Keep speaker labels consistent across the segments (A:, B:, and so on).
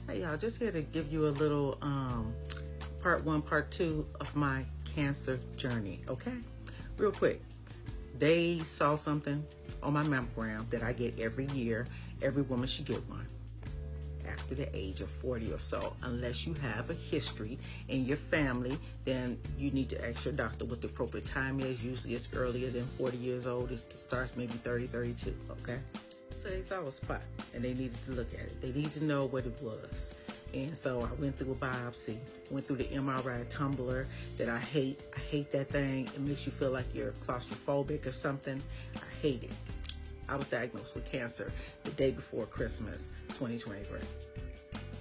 A: Hey y'all, just here to give you a little part one, part two of my cancer journey, okay? Real quick. They saw something on my mammogram that I get every year. Every woman should get one after the age of 40 or so. Unless you have a history in your family, then you need to ask your doctor what the appropriate time is. Usually it's earlier than 40 years old. It starts maybe 30, 32, okay? So they saw a spot and they needed to look at it. They needed to know what it was. And so I went through a biopsy, went through the MRI tumbler that I hate. I hate that thing. It makes you feel like you're claustrophobic or something. I hate it. I was diagnosed with cancer the day before Christmas 2023.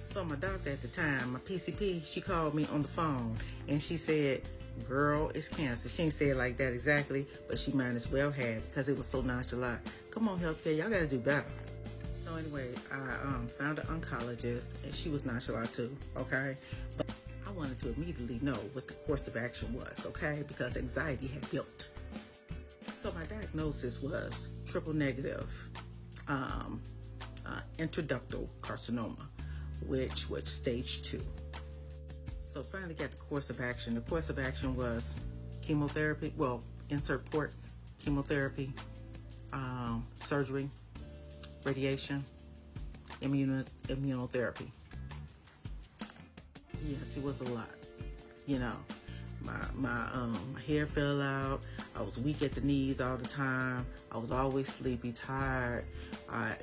A: So my doctor at the time, my PCP, she called me on the phone and she said, girl, it's cancer. She didn't say it like that exactly, but she might as well had because it was so nonchalant. Come on, healthcare, y'all got to do better. So anyway, I found an oncologist and she was nonchalant too, okay? But I wanted to immediately know what the course of action was, okay? Because anxiety had built. So my diagnosis was triple negative intraductal carcinoma, which was stage 2. So finally got the course of action. The course of action was chemotherapy, insert port, chemotherapy, surgery, radiation, immunotherapy. Yes, it was a lot. You know, my hair fell out. I was weak at the knees all the time. I was always sleepy, tired. I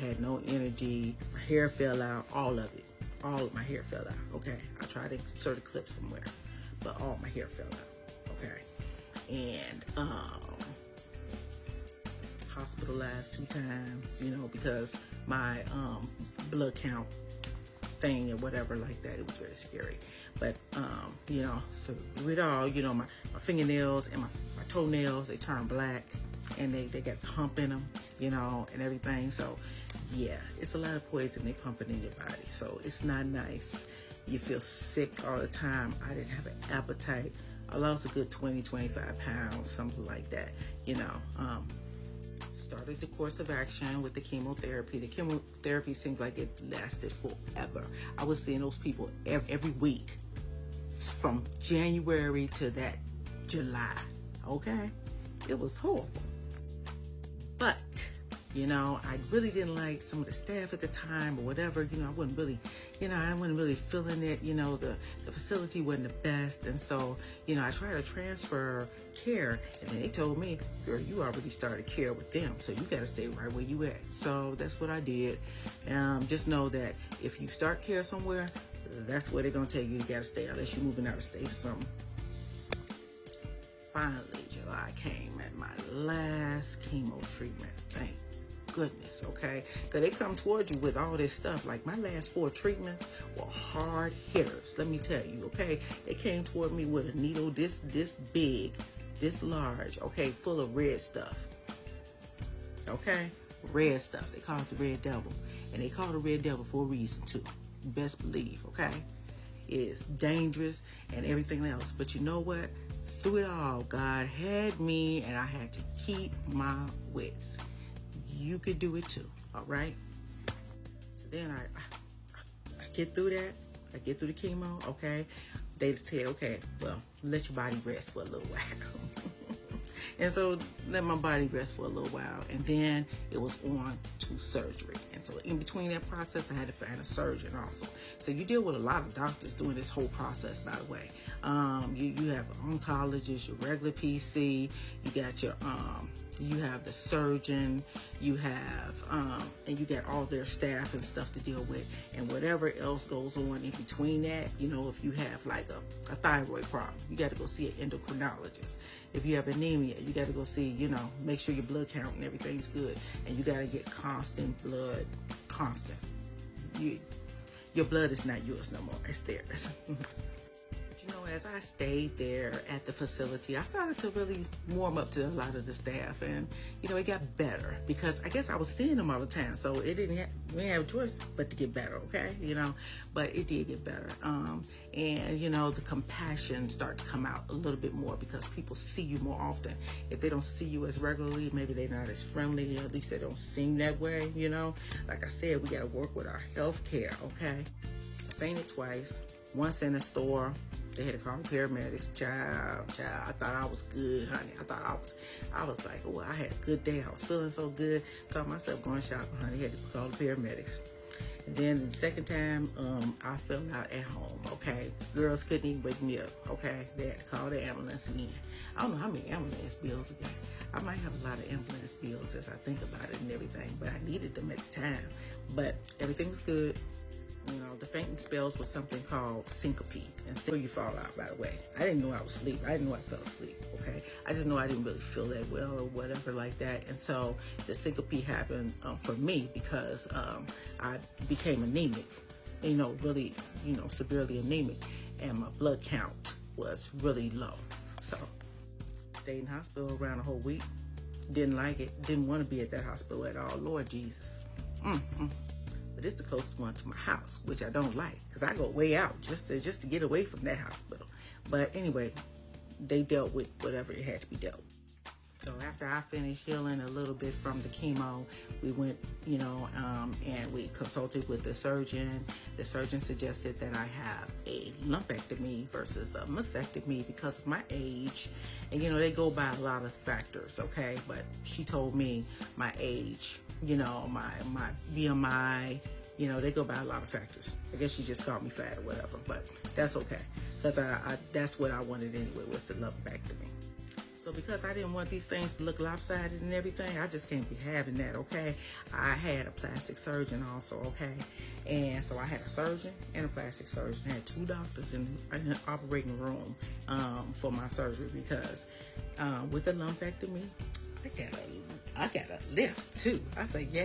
A: had no energy. My hair fell out, all of it. All of my hair fell out, okay? I tried to insert a clip somewhere, but all my hair fell out, okay? And hospitalized 2 times, because my blood count thing or whatever like that, it was very scary. But through it all, my fingernails and my toenails, they turned black and they got hump in them, and everything. So yeah, it's a lot of poison they pumping in your body, so it's not nice. You feel sick all the time. I didn't have an appetite. I lost a good 20-25 pounds, something like that. Started the course of action with the chemotherapy. The chemotherapy seemed like it lasted forever. I was seeing those people every week from January to that July, okay? It was horrible. But, I really didn't like some of the staff at the time or whatever. I wasn't really, I wasn't really feeling it. The facility wasn't the best. And so, I tried to transfer care. And then they told me, girl, you already started care with them. So you got to stay right where you at. So that's what I did. Just know that if you start care somewhere, that's where they're going to tell you got to stay unless you're moving out of state or something. Finally, July came and my last chemo treatment. Thank goodness, okay? Because they come towards you with all this stuff. Like my last 4 treatments were hard hitters. Let me tell you, okay? They came toward me with a needle this big, this large, okay, full of red stuff. Okay? Red stuff. They call it the red devil. And they call it the red devil for a reason too. You best believe, okay? It is dangerous and everything else. But you know what? Through it all, God had me and I had to keep my wits. You could do it too, all right? So then I get through that. I get through the chemo, okay? They say, okay, well, let your body rest for a little while. And so let my body rest for a little while. And then it was on to surgery. And so in between that process, I had to find a surgeon also. So you deal with a lot of doctors doing this whole process, by the way. You have an oncologist, your regular PC, you got your you have the surgeon, you have and you got all their staff and stuff to deal with, and whatever else goes on in between that. If you have like a thyroid problem, you got to go see an endocrinologist. If you have anemia, you got to go see, make sure your blood count and everything's good, and you got to get constant blood, constant. Your blood is not yours no more, it's theirs. But You know, as I stayed there at the facility, I started to really warm up to a lot of the staff, and you know, it got better because I guess I was seeing them all the time, so we didn't have a choice but to get better, okay? You know, but it did get better, and you know, the compassion started to come out a little bit more because people see you more often. If they don't see you as regularly, maybe they're not as friendly, or at least they don't seem that way. You know, like I said, we got to work with our health care, okay? I fainted twice, once in a store. They had to call the paramedics. Child, I thought I was good, honey. I was like, oh, I had a good day. I was feeling so good. Thought myself going shopping, honey. Had to call the paramedics. And then the second time, I fell out at home, okay? Girls couldn't even wake me up, okay? They had to call the ambulance again. I don't know how many ambulance bills again. I might have a lot of ambulance bills as I think about it and everything, but I needed them at the time. But everything was good. You know, the fainting spells was something called syncope. And so you fall out, by the way. I didn't know I was asleep. I didn't know I fell asleep, okay? I just know I didn't really feel that well or whatever like that. And so the syncope happened for me because I became anemic, you know, really, you know, severely anemic. And my blood count was really low. So stayed in the hospital around a whole week. Didn't like it. Didn't want to be at that hospital at all. Lord Jesus. But it's the closest one to my house, which I don't like because I go way out just to get away from that hospital. But anyway, they dealt with whatever it had to be dealt. So after I finished healing a little bit from the chemo, we went, you know, and we consulted with the surgeon. The surgeon suggested that I have a lumpectomy versus a mastectomy because of my age. And, you know, they go by a lot of factors, okay? But she told me my age, you know, my BMI, you know, they go by a lot of factors. I guess she just called me fat or whatever, but that's okay. Because that's what I wanted anyway, was the lumpectomy. So because I didn't want these things to look lopsided and everything, I just can't be having that, okay? I had a plastic surgeon also, okay? And so I had a surgeon and a plastic surgeon. I had two doctors in the operating room for my surgery because with the lumpectomy, I got a lift too. I said, yeah.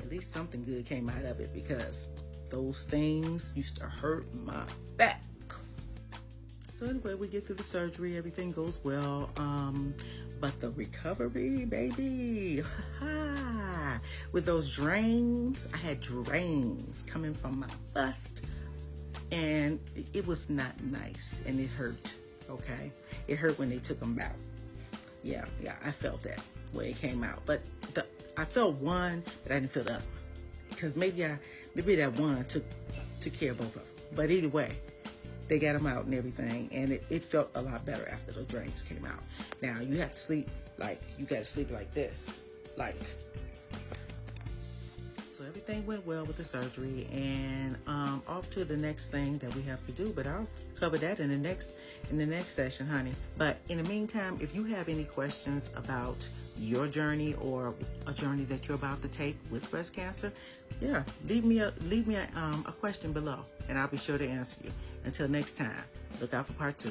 A: At least something good came out of it because those things used to hurt my back. So anyway, we get through the surgery, everything goes well, but the recovery, baby, with those drains, I had drains coming from my bust, and it was not nice, and it hurt, okay? It hurt when they took them out. Yeah, I felt that when it came out, but I felt one, but I didn't feel the other, because maybe that one took care of both of them, but either way, they got them out and everything, and it felt a lot better after the drains came out. Now, you have to sleep like this, like. So everything went well with the surgery, and off to the next thing that we have to do, but I'll cover that in the next session, honey. But in the meantime, if you have any questions about your journey or a journey that you're about to take with breast cancer, yeah, leave me a question below, and I'll be sure to answer you. Until next time, look out for part 2.